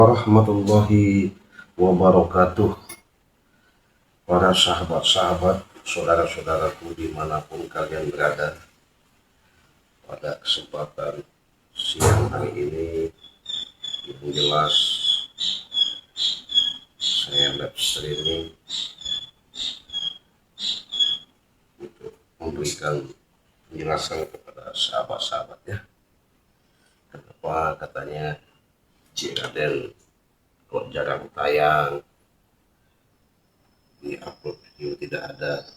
Warahmatullahi wabarakatuh. Para sahabat-sahabat, saudara-saudaraku dimanapun kalian berada, pada kesempatan siang hari ini yang jelas saya live streaming untuk memberikan penjelasan kepada sahabat-sahabatnya. Kenapa katanya Cik Raden kok jarang tayang, di upload video tidak ada.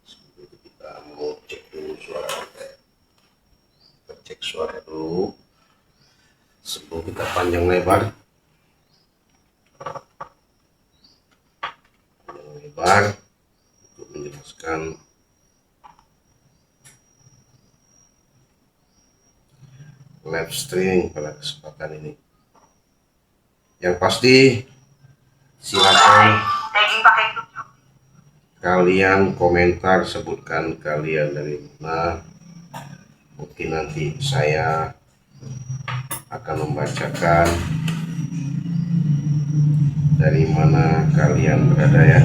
Sebelum kita mau cek dulu suara, kita cek suara dulu sebelum kita panjang lebar untuk menjelaskan live streaming pada kesempatan ini. Yang pasti silakan kalian komentar, sebutkan kalian dari mana. Mungkin nanti saya akan membacakan dari mana kalian berada ya.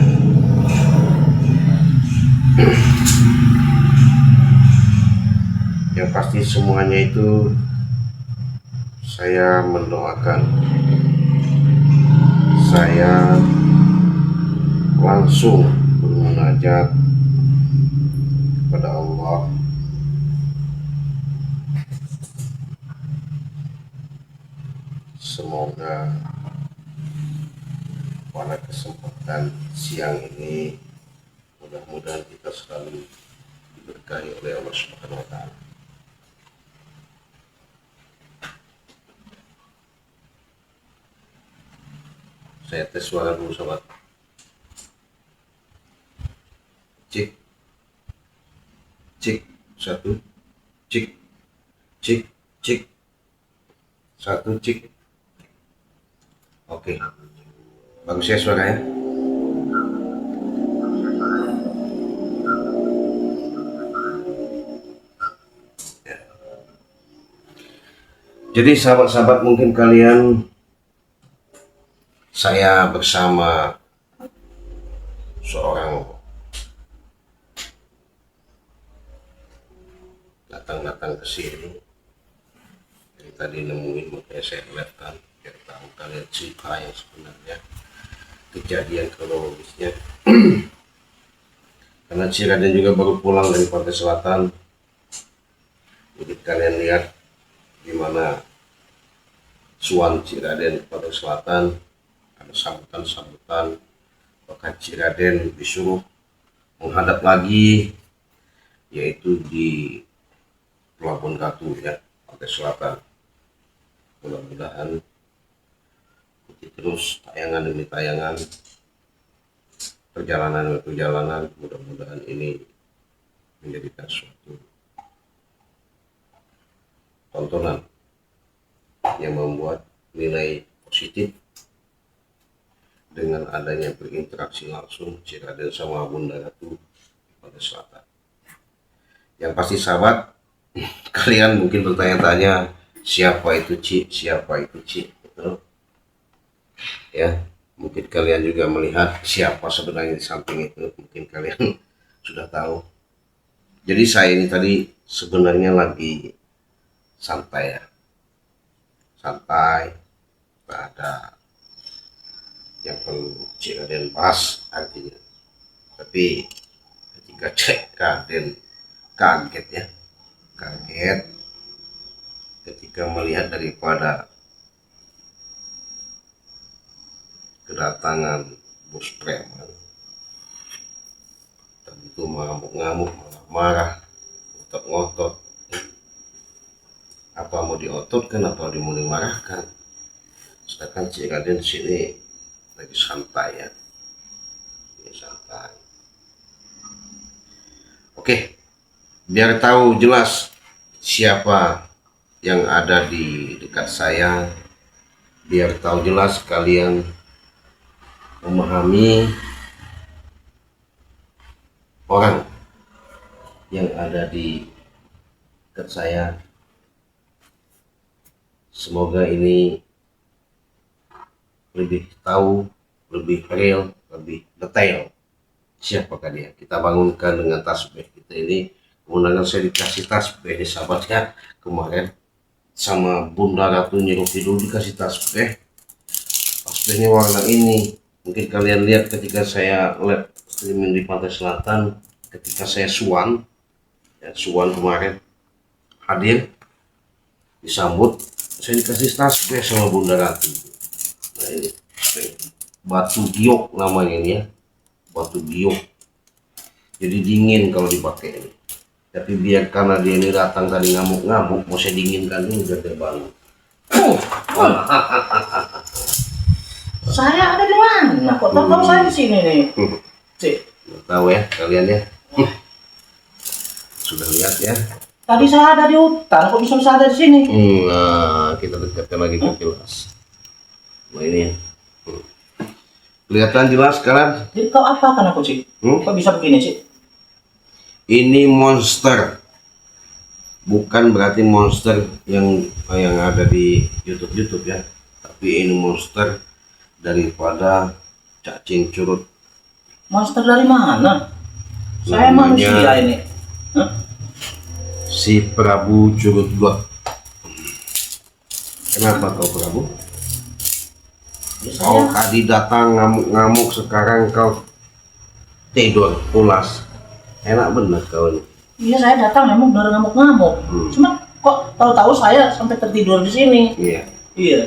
Yang pasti semuanya itu saya mendoakan, saya langsung bermunajat kepada Allah semoga pada kesempatan siang ini mudah-mudahan kita selalu diberkahi oleh Allah Subhanahu wa Ta'ala. Saya tes suara dulu sobat. Cik, cik, satu, cik, cik, cik, satu, cik. Oke, bagus ya suaranya. Ya. Jadi sahabat-sahabat, mungkin kalian, saya bersama seorang datang ke sini. Dari tadi nemuin, makanya saya lihatkan biar tahu kalian cerita yang sebenarnya, kejadian kronologisnya. Karena Cik Raden juga baru pulang dari Pantai Selatan, jadi kalian lihat gimana suan Cik Raden ke Pantai Selatan. Ada sambutan-sambutan, bahkan Cik Raden disuruh menghadap lagi, yaitu di Pelabuhan Ratu ya, Pantai Selatan. Mudah-mudahan ikuti terus tayangan demi tayangan, perjalanan demi perjalanan. Mudah-mudahan ini menjadikan suatu tontonan yang membuat nilai positif dengan adanya berinteraksi langsung Cik Raden sama Bunda Ratu Pantai Selatan. Yang pasti sahabat, kalian mungkin bertanya-tanya, siapa itu Cik, siapa itu Cik, gitu. Ya, mungkin kalian juga melihat siapa sebenarnya di samping itu, mungkin kalian sudah tahu. Jadi saya ini tadi sebenarnya lagi santai ya, santai, tak ada yang perlu Cik Raden bahas artinya. Tapi ketika Cik Raden kaget ya, kaget ketika melihat daripada kedatangan bos preman. Tentu mengamuk-ngamuk, marah-marah, ngotot-ngotot. Apa mau diototkan, apa mau dimarahkan? Sedangkan Cik Raden sini lagi santai ya, lagi santai. Oke, biar tahu jelas siapa yang ada di dekat saya, biar tahu jelas kalian memahami orang yang ada di dekat saya. Semoga ini lebih tahu, lebih real, lebih detail siapakah dia. Kita bangunkan dengan tasbih kita ini. Kemudian saya dikasih tasbih di sahabat ya, kemarin sama Bunda Ratu Nyi Rohidul dikasih tasbih. Tasbihnya warna ini. Mungkin kalian lihat ketika saya live streaming di Pantai Selatan, ketika saya suan ya, suan kemarin hadir disambut, saya dikasih tasbih sama Bunda Ratu. Nah ini batu giok namanya ini ya, batu giok. Jadi dingin kalau dipakai ini. Tapi biar karena dia ini datang tadi ngamuk-ngamuk, mau saya dinginkan dulu biar terbangun. Saya ada di mana? Kok tahu saya di sini nih? Cik. Tahu ya kalian ya. Sudah lihat ya. Tadi saya ada di hutan, kok bisa ada di sini? Nah, kita dekatkan lagi ke kilas. Nah ini. Kelihatan jelas sekarang. Jadi kau apa kan aku sih? Kok bisa begini sih? Ini monster, bukan berarti monster yang ada di YouTube ya, tapi ini monster daripada cacing curut. Monster dari mana? Saya manusia ini. Hah? Si Prabu Curut Got. Kenapa kau Prabu? Ya, Kau tadi datang ngamuk-ngamuk, sekarang kau tidur pulas. Enak bener kau ini. Iya, saya datang memang benar ngamuk-ngamuk. Cuma kok tahu-tahu saya sampai tertidur di sini. Iya. Iya.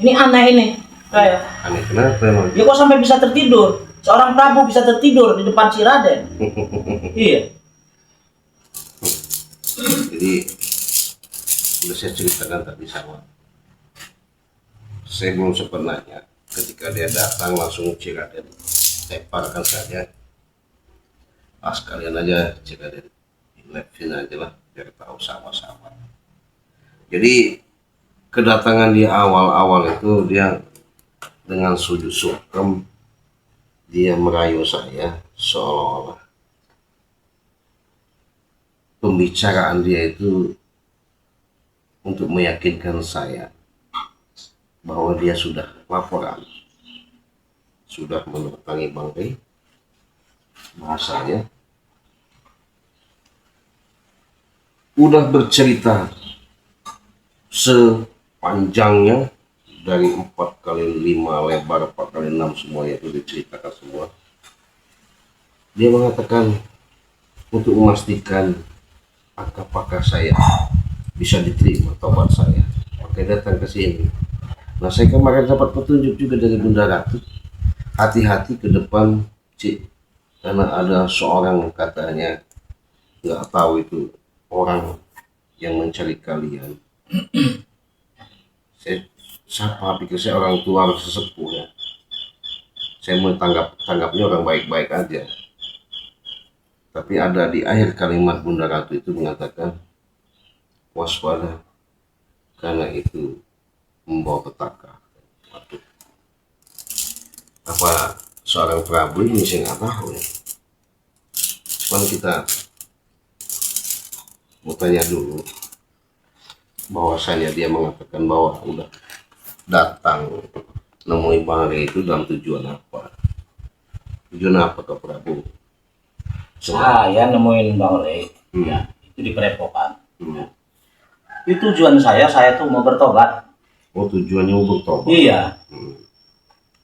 Ini aneh ini. Kayak Aneh kenapa emang? ya kok sampai bisa tertidur? Seorang Prabu bisa tertidur di depan si Raden. Iya. Jadi udah saya ceritakan tadi sama. Saya belum sempat nanya. Ketika dia datang langsung si Raden teparkan saja. Sekalian aja jika dari live-in aja lah biar tahu sama-sama. Jadi kedatangan di awal-awal itu dia dengan sujud syukur, dia merayu saya seolah-olah pembicaraan dia itu untuk meyakinkan saya bahwa dia sudah laporan, sudah mendatangi Bang Rey, bahasanya udah bercerita sepanjangnya dari 4x5 lebar 4x6 semuanya itu diceritakan semua. Dia mengatakan untuk memastikan apakah saya bisa diterima tobat saya, makanya datang ke sini. Nah saya kemarin dapat petunjuk juga dari Bunda Ratu, hati-hati ke depan Cik, karena ada seorang katanya nggak tahu itu orang yang mencari kalian. Siapa pikir saya orang tua harus sesepuh ya. Saya mau tanggapnya orang baik-baik aja. Tapi ada di akhir kalimat Bunda Ratu itu mengatakan waspada karena itu membawa petaka. Waduh. Apa seorang Prabu ini saya nggak tahu ya. Cuman kita mau tanya dulu, bahwasanya dia mengatakan bahwa udah datang nemui Bang Rey itu dalam tujuan apa? Tujuan apa ke Prabu? Saya nemuin Bang Rey, ya, itu di Padepokan. Ya. Itu tujuan saya tuh mau bertobat. Oh tujuannya mau bertobat? Iya.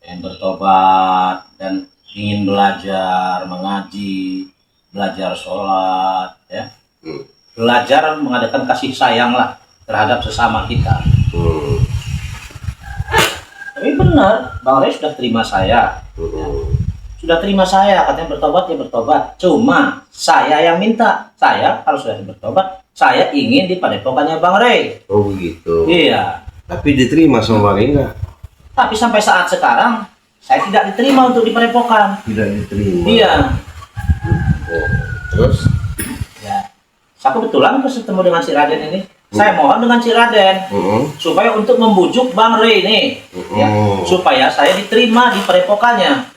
Yang bertobat dan ingin belajar mengaji, belajar sholat, ya. Belajar mengadakan kasih sayang lah terhadap sesama kita. Tapi benar, Bang Rey sudah terima saya. Ya. Sudah terima saya, katanya bertobat ya bertobat. Cuma saya yang minta. Saya kalau sudah bertobat, saya ingin di padepokannya Bang Rey. Oh begitu. Iya. Tapi diterima sama Bang Rey enggak? Tapi sampai saat sekarang saya tidak diterima untuk di padepokan. Tidak diterima. Iya. Oh, terus? Ya. Saya kebetulan ketemu dengan si Raden ini. Saya mohon dengan si Raden supaya untuk membujuk Bang Rey nih, ya, supaya saya diterima di padepokannya.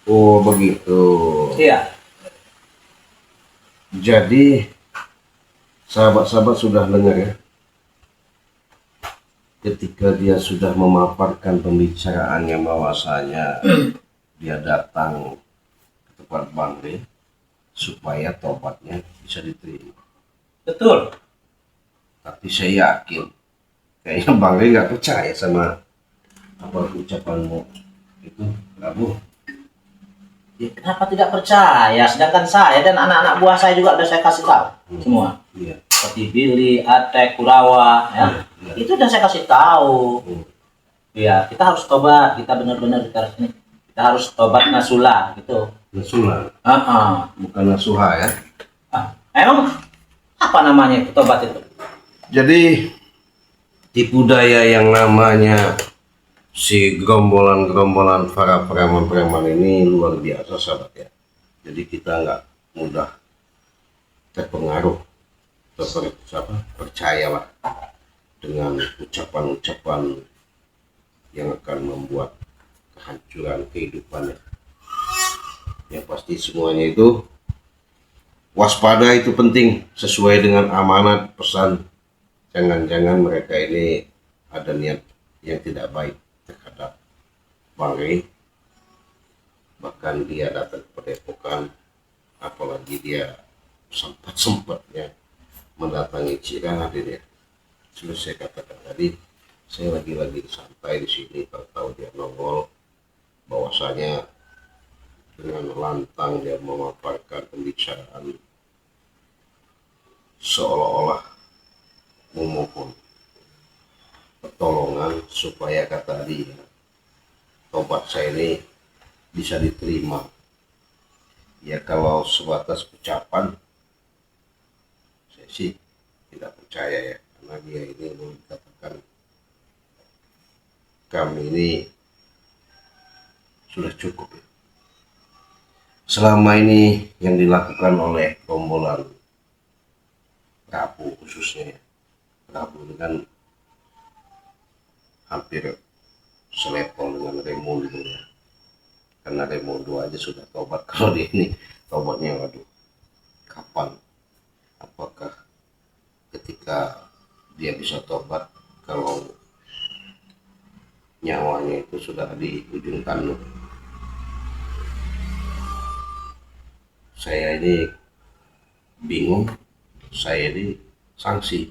Oh begitu. Iya. Jadi sahabat-sahabat sudah dengar ya. ketika dia sudah memaparkan pembicaraannya bahwasanya dia datang ke tempat Bang Rey supaya tobatnya bisa diterima. Betul. Tapi saya yakin kayaknya Bang Rey nggak percaya sama apa ucapanmu itu, Prabu. Ya, kenapa tidak percaya? Sedangkan saya dan anak-anak buah saya juga udah saya kasih tahu semua. Iya. Seperti Billy, Atek, Kurawa, ya. Iya. Itu udah saya kasih tahu. Hmm. Ya, kita harus tobat. Kita benar-benar kita harus tobat nasula gitu. Nasuha, bukan nasuha ya. Emang apa namanya itu tobat itu? Jadi tipu daya yang namanya si gerombolan-gerombolan para preman-preman ini luar biasa sahabat ya. Jadi kita nggak mudah terpengaruh, percayalah dengan ucapan-ucapan yang akan membuat kehancuran kehidupannya. Yang pasti semuanya itu waspada itu penting, sesuai dengan amanat pesan. Jangan-jangan mereka ini ada niat yang tidak baik terhadap Bang Rey. Bahkan dia datang ke Padepokan, apalagi dia sempat-sempatnya mendatangi Ciraden ya. Sudah saya katakan tadi, saya lagi-lagi santai di sini, tahu dia nongol bahwasanya dengan lantang dia memaparkan pembicaraan seolah-olah memohon pertolongan supaya kata dia tobat saya ini bisa diterima. Ya kalau sebatas ucapan saya sih tidak percaya ya, karena dia ini mengatakan kami ini sudah cukup ya. Selama ini yang dilakukan oleh rombolan Prabu khususnya ya. Prabu dengan hampir selevel dengan Raimundo ya. Karena Raimundo aja sudah tobat, kalau dia ini tobatnya waduh kapan, apakah ketika dia bisa tobat kalau nyawanya itu sudah di ujung tanduk. Saya ini bingung, saya ini sanksi,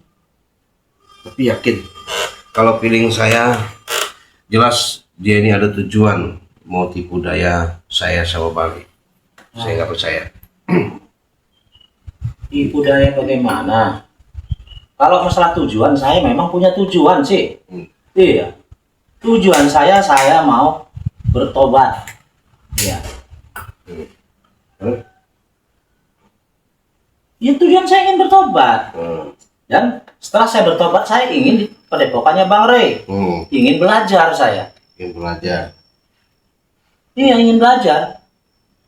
tapi yakin kalau feeling saya jelas dia ini ada tujuan mau tipu daya saya sama Bali. Saya nggak percaya. Tipu daya bagaimana? Kalau masalah tujuan, saya memang punya tujuan sih. Iya. Tujuan saya mau bertobat. Iya. Ya, tujuan saya ingin bertobat. Dan setelah saya bertobat, saya ingin di padepokannya Bang Rey. Ingin belajar saya. Ingin belajar. Iya, ingin belajar.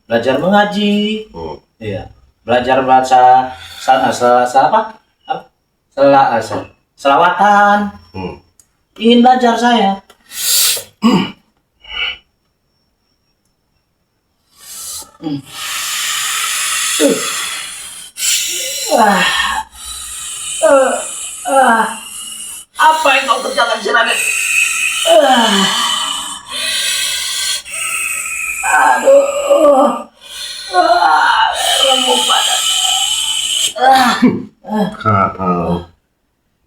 Belajar mengaji. Iya. Belajar baca apa? Selawatan. Ingin belajar saya. Apa yang kau kerjakan Ciraden? Aduh, lembut badan.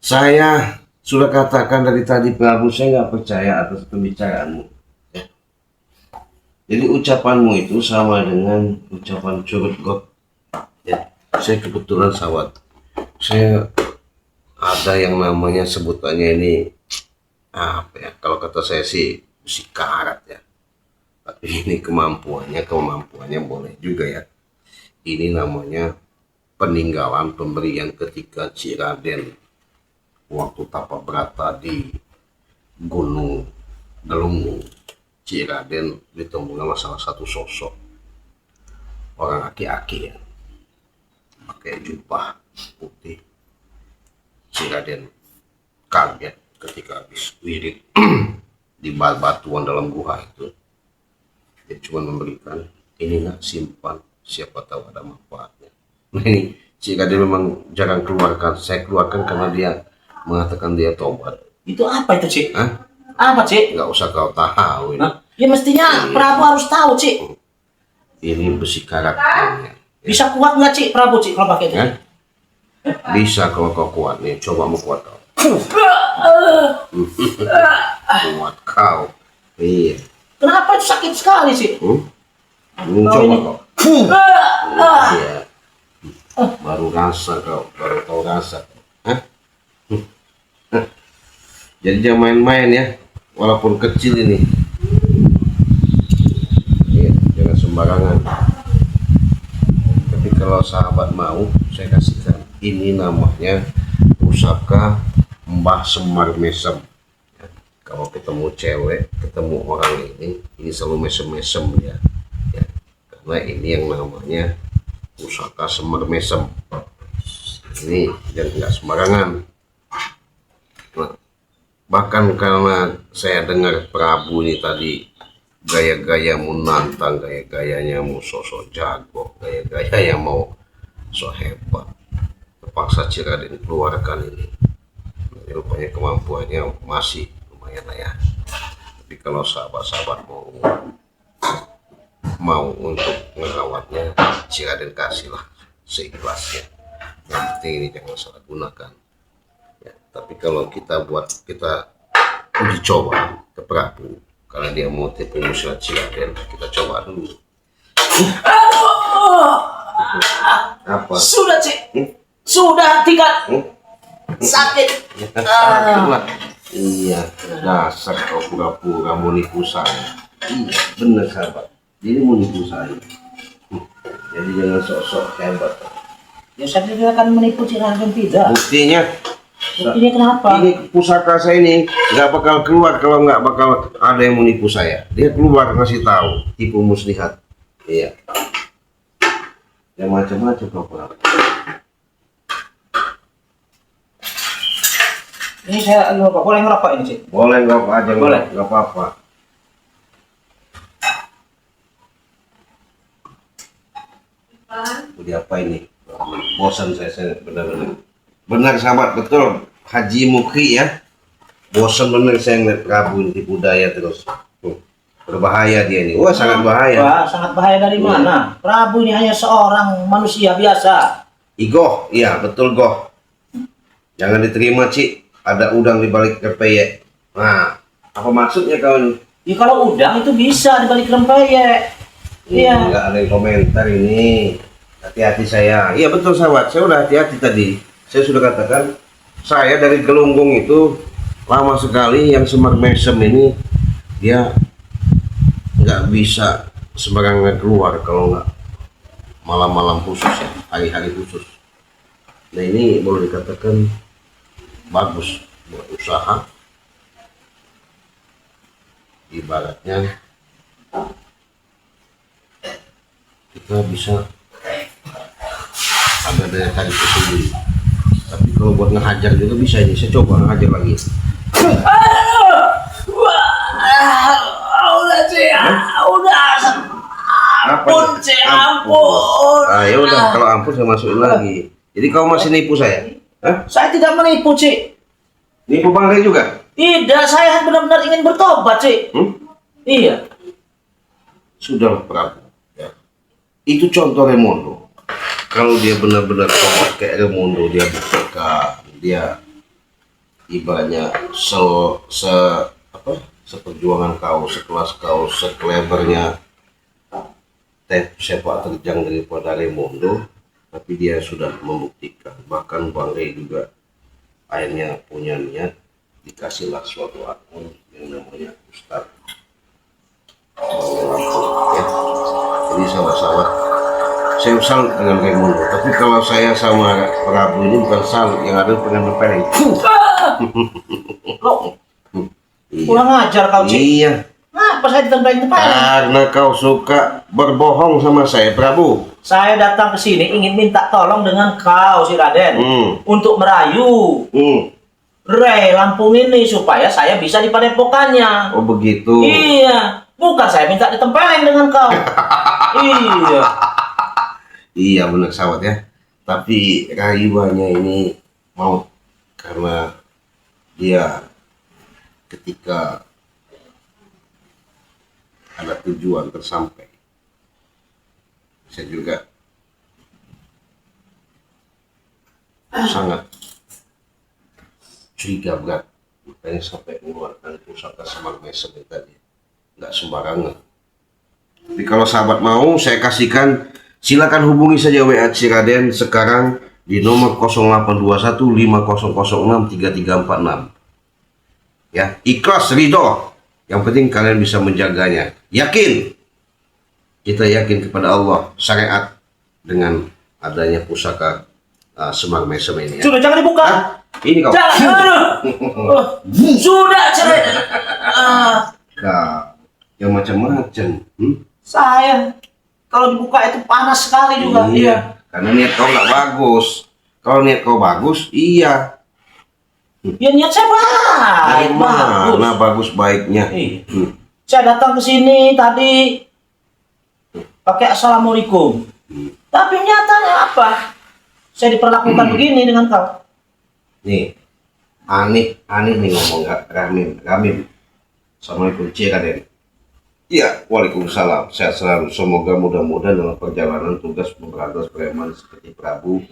Saya sudah katakan dari tadi Prabu, saya nggak percaya atas pembicaraanmu. Ya. Jadi ucapanmu itu sama dengan ucapan curut got. Ya. Saya kebetulan sahabat, saya ada yang namanya sebutannya ini apa ya, kalau kata saya sih besi karat ya, tapi ini kemampuannya boleh juga ya. Ini namanya peninggalan pemberian ketika Ciraden waktu tapa berata di Gunung Gelunggung. Ciraden ditemu sama salah satu sosok orang aki-aki ya, pakai jubah putih. Ciraden kaget ketika habis wirid di batuan dalam gua itu. Dia cuma memberikan, ini nak simpan, siapa tahu ada manfaatnya. Nah ini Ciraden memang jarang keluarkan, saya keluarkan karena dia mengatakan dia tobat. Itu apa itu, Cik? Hah? Apa, Cik? Nggak usah kau tahu ini. Hah? Ya mestinya Prabu harus tahu, Cik. Ini besi karakternya. Bisa kuat nggak, Cik, Prabu, Cik, kalau pakai itu? Hah? Bisa kalau kau kuat nih. Coba mau kuat kau. Kuat kau. Iya. Kenapa itu sakit sekali, Cik? Coba kau. Iya. Baru baru tahu rasa. Hah? Jadi jangan main-main ya, walaupun kecil ini. Iya, jangan sembarangan. Tapi kalau sahabat mau, saya kasihkan. Ini namanya pusaka Mbah Semar Mesem. Ya, kalau ketemu cewek, ketemu orang ini selalu mesem-mesem ya. Ya, karena ini yang namanya pusaka Semar Mesem. Ini dan nggak sembarangan. Nah, bahkan karena saya dengar Prabu ini tadi gaya-gaya mau nantang, gaya-gayanya mau sosok jago, gaya-gaya mau sok hebat, terpaksa Ciraden keluarkan ini. Jadi, rupanya kemampuannya masih lumayan lah ya. Tapi kalau sahabat-sahabat mau untuk merawatnya, Ciraden kasihlah seikhlasnya. Yang penting ini jangan salah gunakan ya. Tapi kalau kita uji coba ke Prabu, kalau dia mau tipu muslihat Ciraden, kita coba dulu. Apa? Sudah, Cik. Sudah, tinggal. Sakit. Ya kan sakit lah. Iya, dasar kau pura-pura mau nipu saya. Iya, bener sahabat. Jadi mau nipu saya. Jadi jangan sok-sok hebat. Ya saya tidak akan menipu Ciraden, tidak. Buktinya Kenapa? ini pusaka saya ini nggak bakal keluar kalau nggak bakal ada yang menipu saya. Dia keluar ngasih tahu tipu muslihat. Iya. Yang macam-macam kau pura. Ini saya boleh ngerokok ini, Cik? Boleh nggak apa aja, Boleh. nggak apa-apa. Udah apa ini? Bosan saya benar-benar. Benar sahabat, betul. Haji Mukri ya. Bosan benar saya ngeliat Prabu di budaya terus. Berbahaya dia ini. Wah, sangat bahaya. Wah, sangat bahaya dari mana? Prabu ini hanya seorang manusia biasa. Igoh, iya betul Goh. Jangan diterima Cik. Ada udang di balik rempeyek. Nah, apa maksudnya kau ini? Ya kalau udang itu bisa di balik rempeyek. Iya. Nggak ada yang komentar ini. Hati-hati saya. Iya betul sahabat. Saya udah hati-hati tadi. Saya sudah katakan. Saya dari Gelunggong itu lama sekali. Yang Semar Mesem ini dia nggak bisa sembarangan keluar kalau nggak malam-malam khusus ya. Hari-hari khusus. Nah ini boleh dikatakan bagus buat usaha. Ibaratnya kita bisa ada daya tarik tersendiri. Tapi kalau buat ngehajar juga bisa ini. Saya coba ngehajar lagi. Udah, Cik. Udah. Ampun, Cik. Ampun. Ah ya udah, kalau ampun saya masukin lagi. Jadi kau masih nipu saya? Hah? Saya tidak menipu, Cik. Nipu Bang Rey juga? Tidak, saya benar-benar ingin bertobat, Cik. Iya. Sudah Prabu. Ya. Itu contoh Remondo. Kalau dia benar-benar tobat kayak Remondo, dia bertekad, dia ibaratnya seperjuangan kau, sekelas kau, seklebernya sepak terjang daripada Remondo, tapi dia sudah membuktikan. Bahkan Bang Rey juga akhirnya punya niat, dikasihlah suatu akun yang namanya Ustaz ya. Jadi sahabat-sahabat, saya salut dengan Remondo, tapi kalau saya sama Prabu ini bukan salut, yang ada pengen berpeleng. Kurang ajar kau, Cik. Iya. Kenapa saya ditempelin? Karena kau suka berbohong sama saya, Prabu. Saya datang ke sini ingin minta tolong dengan kau, si Raden, untuk merayu Rey Lampung ini supaya saya bisa di padepokannya. Oh begitu. Iya, bukan saya minta ditempelin dengan kau. Iya. Iya benar sahabat ya. Tapi rayuannya ini mau karena dia ketika ada tujuan tersampai. Saya juga sangat curiga berat, makanya sampai mengeluarkan pusaka Semar Mesem tadi. Nggak sembarangan. Tapi kalau sahabat mau, saya kasihkan, silakan hubungi saja WA Ciraden sekarang di nomor 0821 5006 3346. Ya, ikhlas, ridho. Yang penting kalian bisa menjaganya. Yakin. Kita yakin kepada Allah, syariat dengan adanya pusaka Semar Mesem ini ya. Sudah, jangan dibuka. Hah? Ini kau. Jangan. Sudah, cerai. Kau yang macam-macam. Saya kalau dibuka itu panas sekali juga. Iya. Karena niat kau nggak bagus. Kalau niat kau bagus, iya. Ya niat saya baik, bagus. Nah, bagus baiknya. Iya. Saya datang ke sini tadi pakai assalamualaikum. Tapi nyatanya apa? Saya diperlakukan begini dengan kau. Nih, aneh nih ngomong Ramim. Assalamualaikum Ciraden. Iya, waalaikumsalam. Sehat selalu. Semoga mudah-mudahan dalam perjalanan tugas memberantas preman seperti Prabu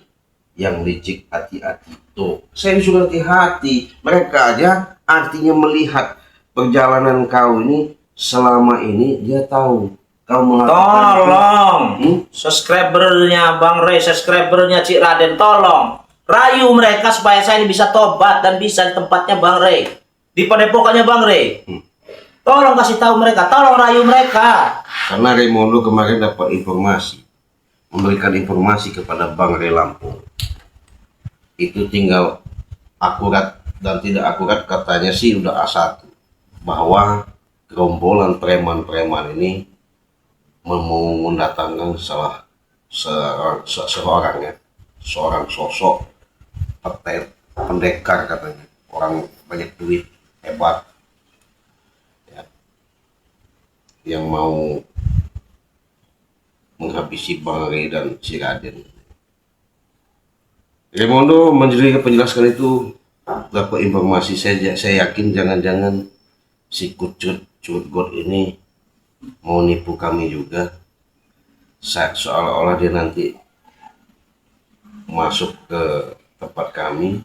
yang licik, hati-hati. Tuh, saya disuruh hati-hati. Mereka aja artinya melihat perjalanan kau ini selama ini, dia tahu kau melakukan. Tolong, subscribernya Bang Rey, subscribernya Cik Raden, tolong rayu mereka supaya saya bisa tobat dan bisa di tempatnya Bang Rey, di padepokannya Bang Rey. Tolong kasih tahu mereka, tolong rayu mereka. Karena Raimondo kemarin dapat informasi, memberikan informasi kepada Bang Rey Lampung. Itu tinggal akurat dan tidak akurat, katanya sih udah A1, bahwa gerombolan preman-preman ini mau mendatangkan seorang sosok pendekar katanya, orang banyak duit, hebat ya, yang mau menghabisi Bang Rey dan Ciraden. Raimondo menjelaskan itu, dapat informasi, saya yakin jangan-jangan si Curut God ini mau nipu kami juga. Seolah-olah dia nanti masuk ke tempat kami,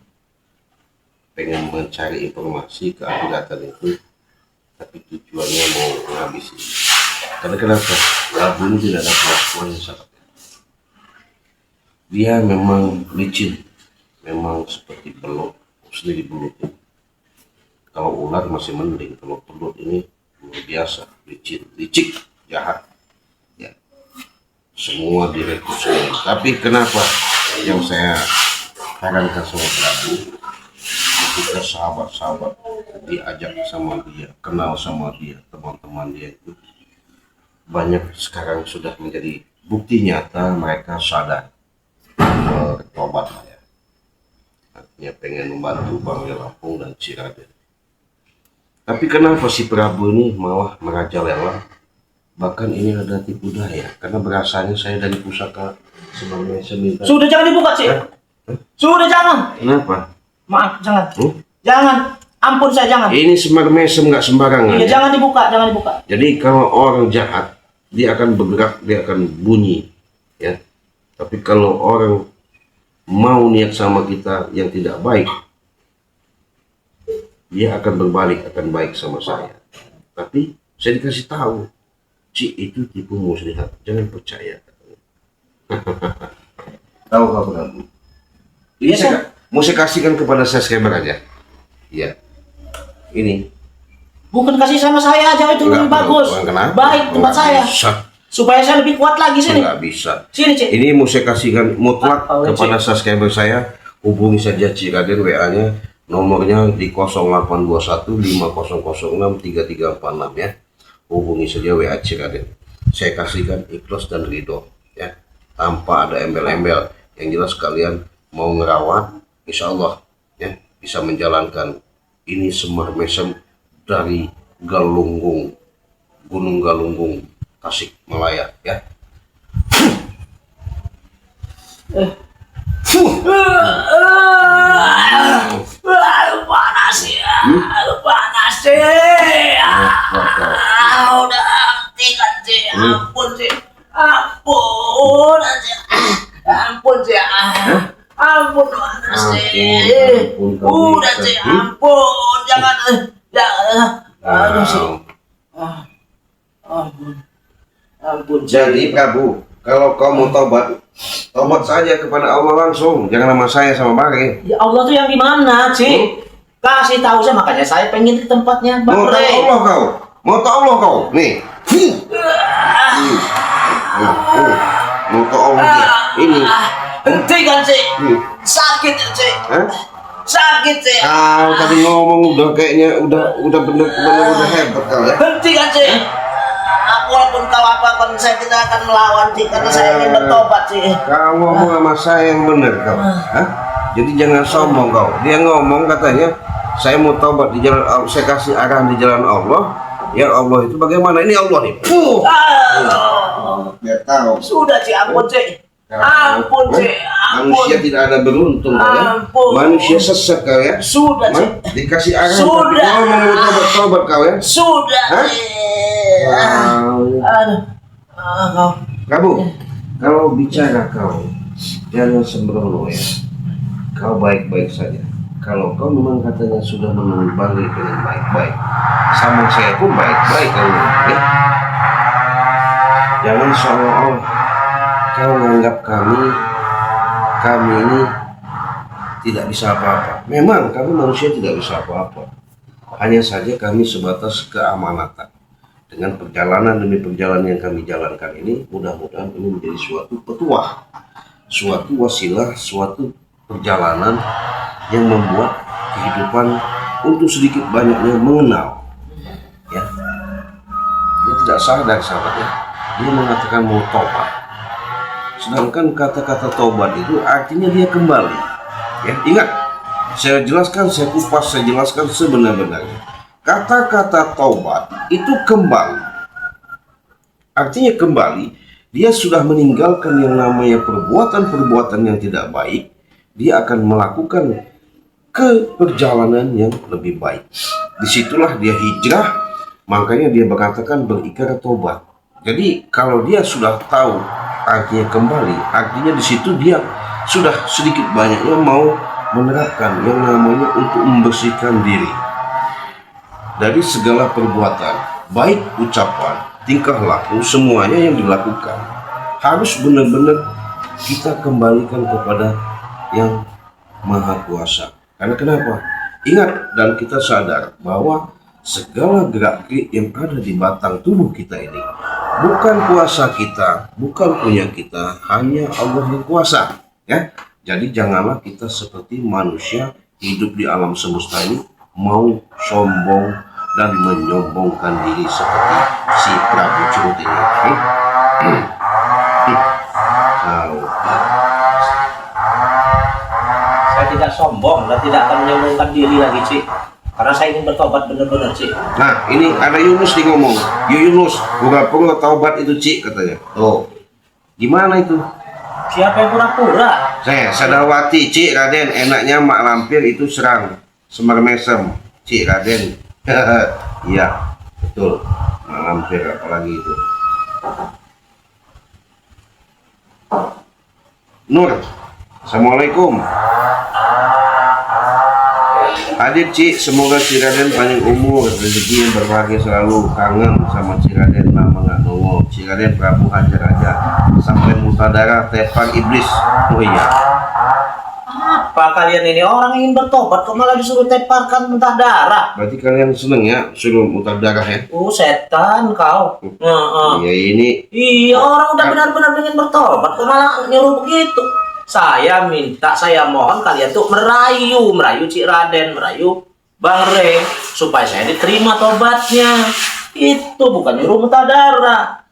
pengen mencari informasi keakuratan itu, tapi tujuannya mau menghabisi. Karena kenapa? Prabu ini tidak ada kelakuan yang sangat. Dia memang licin, memang seperti belut, sendiri belut. Kalau ular masih mending, kalau belut ini luar biasa, licik, jahat. Ya, semua direkrut semua. Tapi kenapa yang saya herankan sama Prabu, ketika sahabat-sahabat diajak sama dia, kenal sama dia, teman-teman dia itu banyak sekarang sudah menjadi bukti nyata mereka sadar bertobat ya. Artinya pengen membantu Bang Rey Lampung dan Ciraden. Tapi kenapa si Prabu ini malah merajalela? Bahkan ini ada tipu daya, karena berasanya saya dari pusaka Semar Mesem. Sudah, jangan dibuka sih. Sudah, jangan. Kenapa? Maaf, jangan. Jangan. Ampun, saya jangan. Ini Semar Mesem nggak sembarangan. Iya, jangan dibuka, jangan dibuka. Jadi kalau orang jahat, dia akan bergerak, dia akan bunyi, ya. Tapi kalau orang mau niat sama kita yang tidak baik, dia akan berbalik, akan baik sama saya. Tapi saya dikasih tahu, Ci, itu tipu muslihat, jangan percaya. Tahu kau Prabu? Ini Ya, mau saya kasihkan kepada subscriber aja. Iya. Ini. Bukan kasih sama saya aja, itu lebih bagus. Baik tempat saya. Bisa. Supaya saya lebih kuat lagi sini. Enggak bisa. Sini, Cik. Ini mau saya kasihkan mutlak Oleh kepada subscriber saya. Hubungi saja Ciraden, WA-nya, nomornya di 0821 5006 3346 ya. Hubungi saja WA Ciraden. Saya kasihkan ikhlas dan ridho ya, tanpa ada embel-embel. Yang jelas kalian mau ngerawat, insya Allah ya bisa menjalankan ini Semar Mesem dari Galunggung, Gunung Galunggung, Tasik Malaya ya. Panas. panas ya, panas sih. Udah hentikan sih, ampun sih, ampun aja, ampun sih, ampun panas sih. Udah sih, ampun, jangan, aduh sih, ampun. Jadi Prabu, kalau kau mau tobat saja kepada Allah langsung, jangan sama saya sama Bare. Ya Allah tuh yang di mana, Ci? Kasih tahu saya, makanya saya pengen ke tempatnya Bang Mau tahu Rey. Allah kau? Mau tahu Allah kau? Nih. Mau tahu Allah dia. Ini. Hentikan, Ci. Sakit, Ci. Hah? Sakit, Ci. Kau tadi ngomong udah kayaknya udah bener-bener hebat kau ya. Hentikan, Ci. Walaupun kau apapun, saya tidak akan melawan, Ci, karena saya ingin bertobat, Ci. Kau ngomong sama saya yang bener kau. Hah? Jadi jangan sombong kau. Dia ngomong katanya saya mau tobat di jalan Allah, saya kasih arahan di jalan Allah. Ya Allah itu bagaimana? Ini Allah nih. Biar tahu. Sudah, Ci, ampun, Ci. Ampun, Ci. Manusia tidak ada beruntung kau ya. Ampun. Manusia sesat kau ya. Sudah, Ci. Dikasih arahan. Sudah. Kau mau tobat kau ya. Sudah, Hah? Ci. Wow. Aduh. Kamu, kalau bicara kau jangan sembrono ya. Kau baik-baik saja. Kalau kau memang katanya sudah menimbangi dengan baik-baik, sama saya pun baik-baik kau ya. Jangan seolah-olah kau menganggap kami ini tidak bisa apa-apa. Memang kami manusia tidak bisa apa-apa. Hanya saja kami sebatas keamanatan. Dengan perjalanan demi perjalanan yang kami jalankan ini, mudah-mudahan ini menjadi suatu petuah, suatu wasilah, suatu perjalanan yang membuat kehidupan untuk sedikit banyaknya mengenal. Ya, dia tidak sadar sahabatnya. Dia mengatakan mau tobat. Sedangkan kata-kata tobat itu artinya dia kembali. Ya, ingat, saya jelaskan, saya kupas, saya jelaskan sebenar-benarnya. Kata-kata taubat itu kembali. Artinya kembali, dia sudah meninggalkan yang namanya perbuatan-perbuatan yang tidak baik, dia akan melakukan ke perjalanan yang lebih baik. Disitulah dia hijrah, makanya dia berkatakan berikrar tobat. Jadi kalau dia sudah tahu artinya kembali, artinya di situ dia sudah sedikit banyaknya mau menerapkan yang namanya untuk membersihkan diri dari segala perbuatan, baik ucapan, tingkah laku, semuanya yang dilakukan harus benar-benar kita kembalikan kepada yang Maha Kuasa. Karena kenapa? Ingat dan kita sadar bahwa segala gerak-gerik yang ada di batang tubuh kita ini bukan kuasa kita, bukan punya kita, hanya Allah yang kuasa. Ya, jadi janganlah kita seperti manusia hidup di alam semesta ini mau sombong dan menyombongkan diri seperti si Prabu Curut ini. Saya tidak sombong dan tidak akan menyombongkan diri lagi, Ci. Karena saya ingin bertobat benar-benar, Ci. Nah, ini ada Yunus nih ngomong. Yunus, pura-pura taubat itu, Ci, katanya. Oh, gimana itu? Siapa yang pura-pura? Saya Sadawati, Ci, Raden. Enaknya Mak Lampir itu serang Semar Mesem, Ci, Raden. Iya, betul. Mak Lampir apalagi itu. Nur, Assalamualaikum. Hadir Ci, semoga Ci Raden panjang umur, rezeki yang berbahagia selalu. Kangen sama Ci Raden, lama nggak nongol. Ci Raden Prabu hajar aja sampai muntah darah, tepang iblis. Oh iya. Apa kalian ini orang ingin bertobat kok malah disuruh teparkan muntah darah? Berarti kalian seneng ya suruh muntah darah ya? Setan kau. Iya ini. Iya, orang udah benar-benar ingin bertobat kok malah nyuruh begitu. Saya minta, saya mohon kalian tuh merayu Ci Raden, merayu Bang Rey supaya saya diterima tobatnya. Itu bukan nyuruh muntah darah.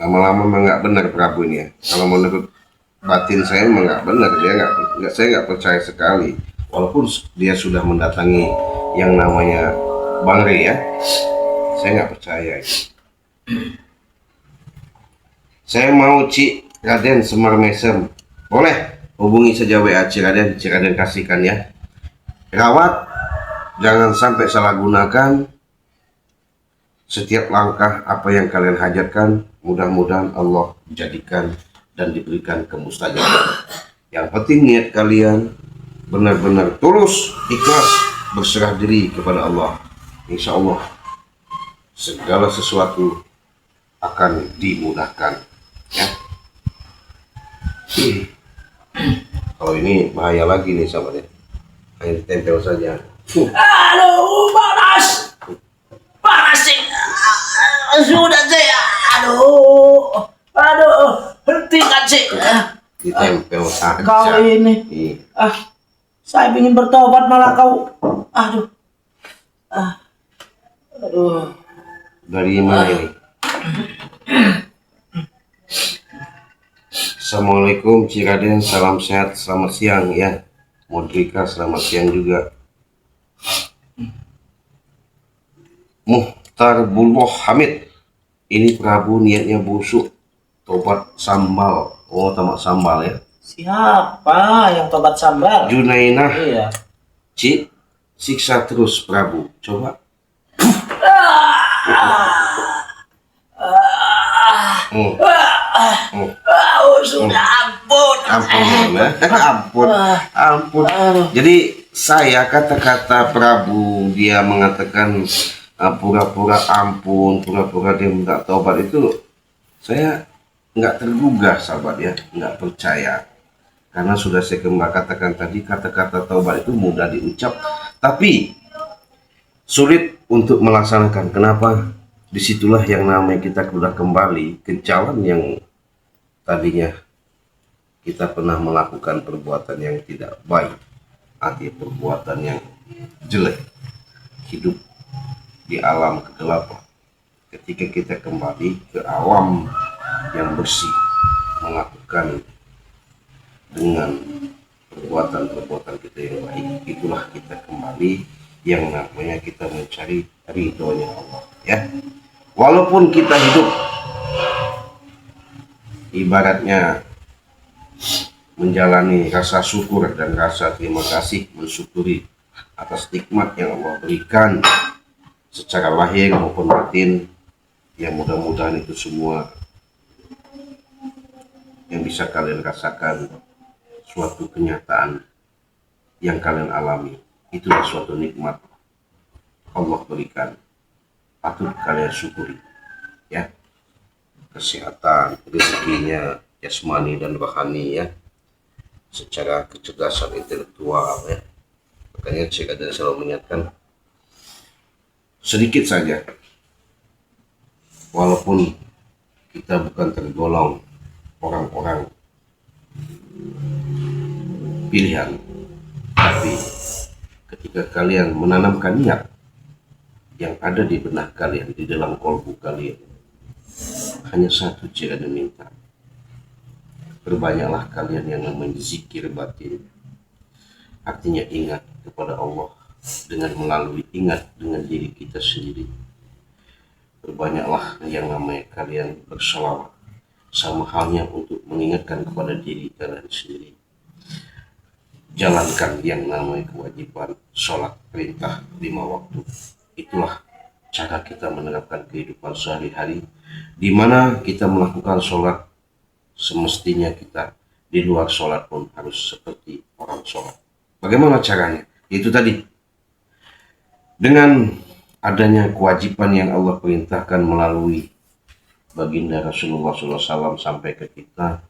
Lama-lama memang nggak benar Prabu ini ya. Kalau menurut batin saya memang nggak benar, dia saya nggak percaya sekali. Walaupun dia sudah mendatangi yang namanya Bang Rey ya, saya nggak percaya. Saya mau Ci Raden Semar Mesem. Boleh hubungi saja WA Ci Raden kasihkan ya. Rawat Jangan sampai salah gunakan setiap langkah apa yang kalian hajatkan. Mudah-mudahan Allah jadikan dan diberikan kemustajaban. Yang penting niat kalian benar-benar tulus, ikhlas, berserah diri kepada Allah. Insya Allah segala sesuatu akan dimudahkan, ya. Kalau ini bahaya lagi nih sahabatnya, hanya ditempel saja. Aduh, panas. Panas sih. Sudah saya. Aduh, hentikan sih. Ditempel saja. Kau ini. Iya. Saya ingin bertobat malah kau. Aduh. Aduh. Dari mana ini? Assalamualaikum Ciraden, salam sehat, selamat siang ya. Modrika, selamat siang juga. Muhtar Bulwoh Hamid, ini Prabu niatnya busuk, tobat sambal. Oh, tamak sambal ya. Siapa yang tobat sambal? Junainah, Iya. Cik, siksa terus Prabu. Coba. Sudah ampun. Ampun. Jadi saya kata-kata Prabu dia mengatakan pura-pura ampun, pura-pura dia minta taubat itu saya nggak tergugah sahabat ya, nggak percaya. Karena sudah saya katakan tadi kata-kata taubat itu mudah diucap, tapi sulit untuk melaksanakan. Kenapa? Disitulah yang namanya kita sudah kembali ke jalan yang tadinya kita pernah melakukan perbuatan yang tidak baik, artinya perbuatan yang jelek, hidup di alam kegelapan. Ketika kita kembali ke alam yang bersih, melakukan dengan perbuatan-perbuatan kita yang baik, itulah kita kembali yang namanya kita mencari ridhonya Allah, ya. Walaupun kita hidup ibaratnya menjalani rasa syukur dan rasa terima kasih, mensyukuri atas nikmat yang Allah berikan secara lahir maupun batin, yang mudah-mudahan itu semua yang bisa kalian rasakan suatu kenyataan yang kalian alami, itulah suatu nikmat Allah berikan, patut kalian syukuri, ya. Kesehatan, rezekinya jasmani dan rohani, ya, secara kecerdasan intelektual, ya. Makanya saya selalu mengingatkan sedikit saja, walaupun kita bukan tergolong orang-orang pilihan, tapi ketika kalian menanamkan niat yang ada di benak kalian, di dalam kolbu kalian, hanya satu cara minta, berbanyaklah kalian yang namanya zikir batin, artinya ingat kepada Allah dengan melalui ingat dengan diri kita sendiri. Berbanyaklah yang namanya kalian berselawat, sama halnya untuk mengingatkan kepada diri kalian sendiri. Jalankan yang namanya kewajiban sholat perintah 5 waktu. Itulah cara kita menerapkan kehidupan sehari-hari, di mana kita melakukan sholat semestinya kita di luar sholat pun harus seperti orang sholat. Bagaimana caranya? Itu tadi, dengan adanya kewajiban yang Allah perintahkan melalui baginda Rasulullah SAW sampai ke kita,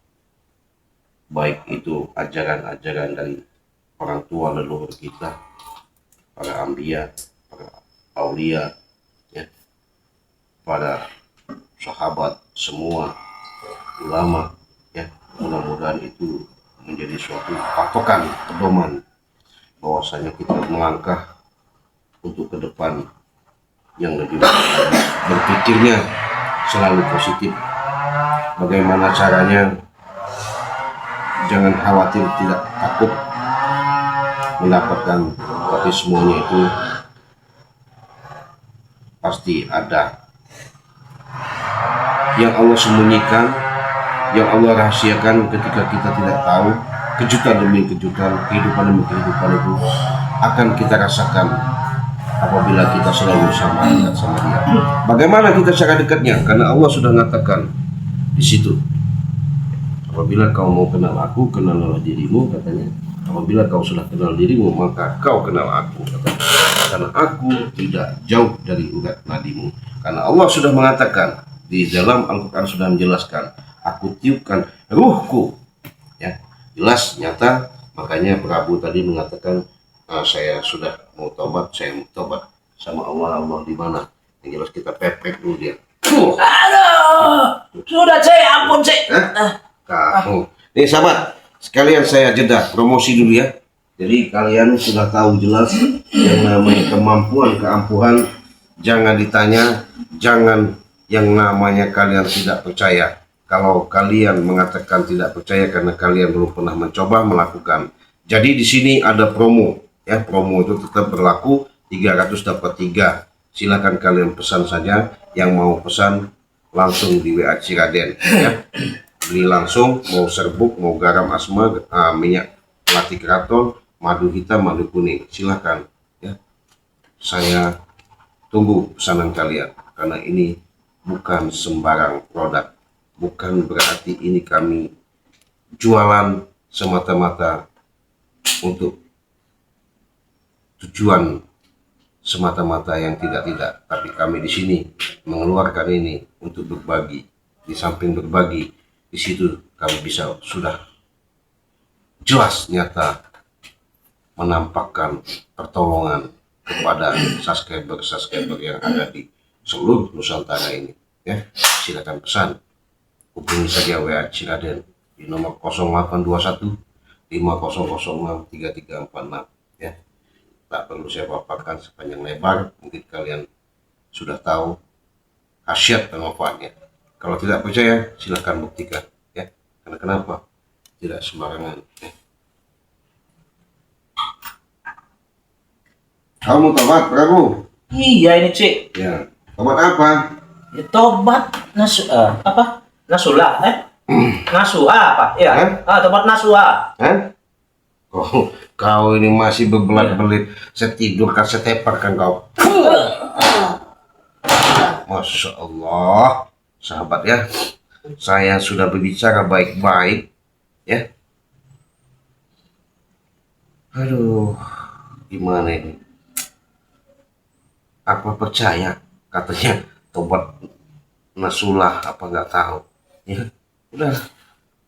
baik itu ajaran-ajaran dari orang tua leluhur kita, para anbiya, para aulia, ya, para sahabat, semua ulama, ya. Mudah-mudahan itu menjadi suatu patokan, pedoman bahwasanya kita melangkah untuk ke depan yang lebih baik, berpikirnya selalu positif. Bagaimana caranya? Jangan khawatir, tidak takut mendapatkan, tapi semuanya itu pasti ada yang Allah sembunyikan, yang Allah rahasiakan ketika kita tidak tahu. Kejutan demi kejutan, kehidupan demi kehidupan itu akan kita rasakan apabila kita selalu sama dekat sama dia. Bagaimana kita cara dekatnya? Karena Allah sudah mengatakan di situ, apabila kau mau kenal aku, kenallah dirimu, katanya. Apabila kau sudah kenal dirimu, maka kau kenal aku, katanya. Karena aku tidak jauh dari urat nadimu. Karena Allah sudah mengatakan di dalam Al-Quran, sudah menjelaskan, aku tiupkan ruhku, ya, jelas nyata. Makanya Prabu tadi mengatakan, saya sudah mau tobat, saya mau tobat sama Allah. Allah di mana? Yang jelas kita pepek dulu dia. Aduh, sudah cek, ampun cek. Kamu, nih sahabat, sekalian saya jeda promosi dulu ya. Jadi kalian sudah tahu jelas yang namanya kemampuan keampuhan, jangan ditanya, jangan yang namanya kalian tidak percaya. Kalau kalian mengatakan tidak percaya karena kalian belum pernah mencoba melakukan. Jadi di sini ada promo, ya, promo itu tetap berlaku, 300 dapat 3. Silakan kalian pesan saja, yang mau pesan langsung di WA Ciraden, ya. Beli langsung, mau serbuk, mau garam asma, minyak melati keraton, madu hitam, madu kuning, silakan, ya. Saya tunggu pesanan kalian karena ini bukan sembarang produk. Bukan berarti ini kami jualan semata-mata untuk tujuan semata-mata yang tidak-tidak. Tapi kami di sini mengeluarkan ini untuk berbagi. Di samping berbagi, di situ kami bisa sudah jelas nyata menampakkan pertolongan kepada subscriber yang ada di seluruh Nusantara ini. Ya, silakan pesan. Hubungi saja WA Ciraden di nomor 0821 5006 3346, ya. Tak perlu saya paparkan sepanjang lebar, mungkin kalian sudah tahu khasiat dan manfaatnya. Kalau tidak percaya, silakan buktikan, ya. Karena kenapa? Tidak sembarangan, ya. Kamu tobat, Prabu? Iya ini cek. Ya. Tobat apa? Ya, tobat apa? Nasulah, Nasuha apa? Ya. Tobat nasuha. Kau ini masih berbelit-belit. Saya tidur kasih tepar kan kau. Masya Allah, sahabat ya. Saya sudah berbicara baik-baik, ya. Aduh, gimana ini? Apa percaya katanya tobat nasulah apa nggak tahu, ya. Udah,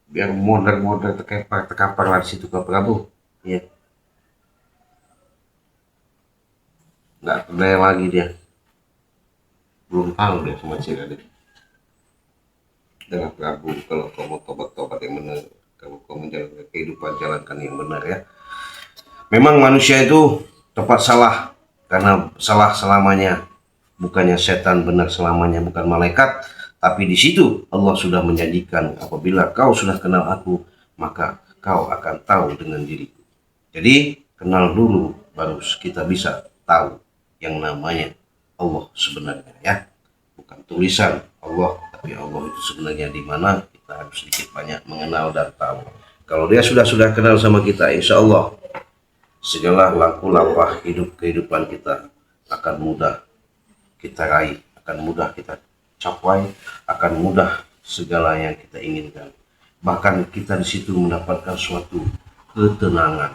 biar modern terkapar lah di situ ke Prabu, ya. Nggak berdaya lagi dia, belum tahu dia sama Ciraden. Dengan Prabu, kalau kamu tobat yang benar, kalau kamu menjalankan kehidupan, jalankan yang benar, ya. Memang manusia itu tepat salah, karena salah selamanya. Bukannya setan benar selamanya, bukan malaikat. Tapi di situ Allah sudah menjanjikan, apabila kau sudah kenal aku, maka kau akan tahu dengan diriku. Jadi kenal dulu, baru kita bisa tahu yang namanya Allah sebenarnya, ya. Bukan tulisan Allah, tapi Allah itu sebenarnya di mana, kita harus sedikit banyak mengenal dan tahu. Kalau dia sudah kenal sama kita, insya Allah segala laku lapah kehidupan kita akan mudah kita raih, akan mudah kita capai, akan mudah segala yang kita inginkan. Bahkan kita di situ mendapatkan suatu ketenangan,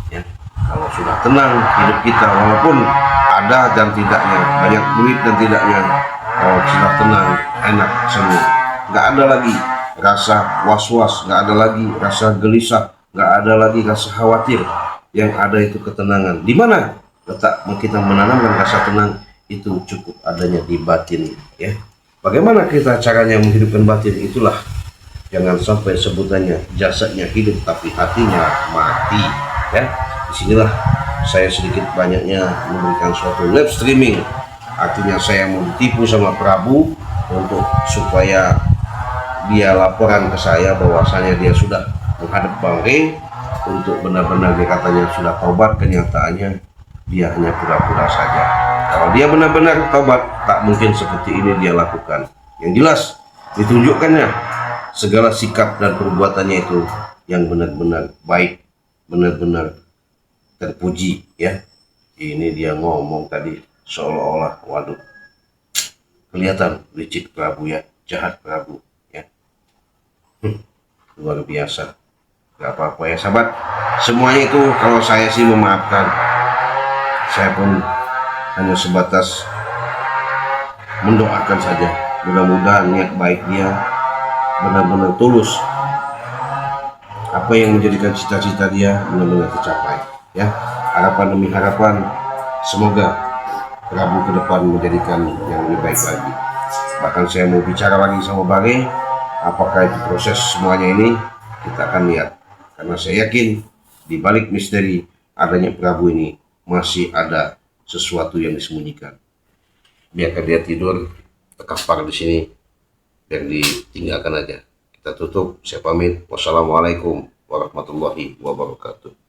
ya. Kalau sudah tenang hidup kita, walaupun ada dan tidaknya, banyak duit dan tidaknya, kalau sudah tenang, enak semua. Nggak ada lagi rasa was-was, nggak ada lagi rasa gelisah, nggak ada lagi rasa khawatir. Yang ada itu ketenangan. Di mana letak kita menanamkan rasa tenang? Itu cukup adanya di batin, ya. Bagaimana kita caranya menghidupkan batin? Itulah, jangan sampai sebutannya jasadnya hidup tapi hatinya mati, ya. Disinilah saya sedikit banyaknya memberikan suatu live streaming, artinya saya mau ditipu sama Prabu untuk supaya dia laporan ke saya bahwasanya dia sudah menghadap Bang Rey untuk benar-benar dia katanya sudah taubat. Kenyataannya dia hanya pura-pura saja. Kalau dia benar-benar taubat, tak mungkin seperti ini dia lakukan. Yang jelas ditunjukkannya segala sikap dan perbuatannya itu yang benar-benar baik, benar-benar terpuji, ya. Ini dia ngomong tadi seolah-olah, waduh, kelihatan licik Prabu ya, jahat Prabu ya. Luar biasa. Gak apa-apa ya sahabat, semuanya itu kalau saya sih memaafkan. Saya pun hanya sebatas mendoakan saja, mudah-mudahan niat baik dia benar-benar tulus, apa yang menjadikan cita-cita dia benar-benar tercapai ya. Harapan demi harapan, semoga Prabu ke depan menjadikan yang lebih baik lagi. Bahkan saya mau bicara lagi sama Bare, apakah itu proses semuanya ini, kita akan lihat. Karena saya yakin di balik misteri adanya Prabu ini masih ada sesuatu yang disembunyikan. Biarkan dia tidur terkapar di sini, biar ditinggalkan aja. Kita tutup, saya pamit. Wassalamualaikum warahmatullahi wabarakatuh.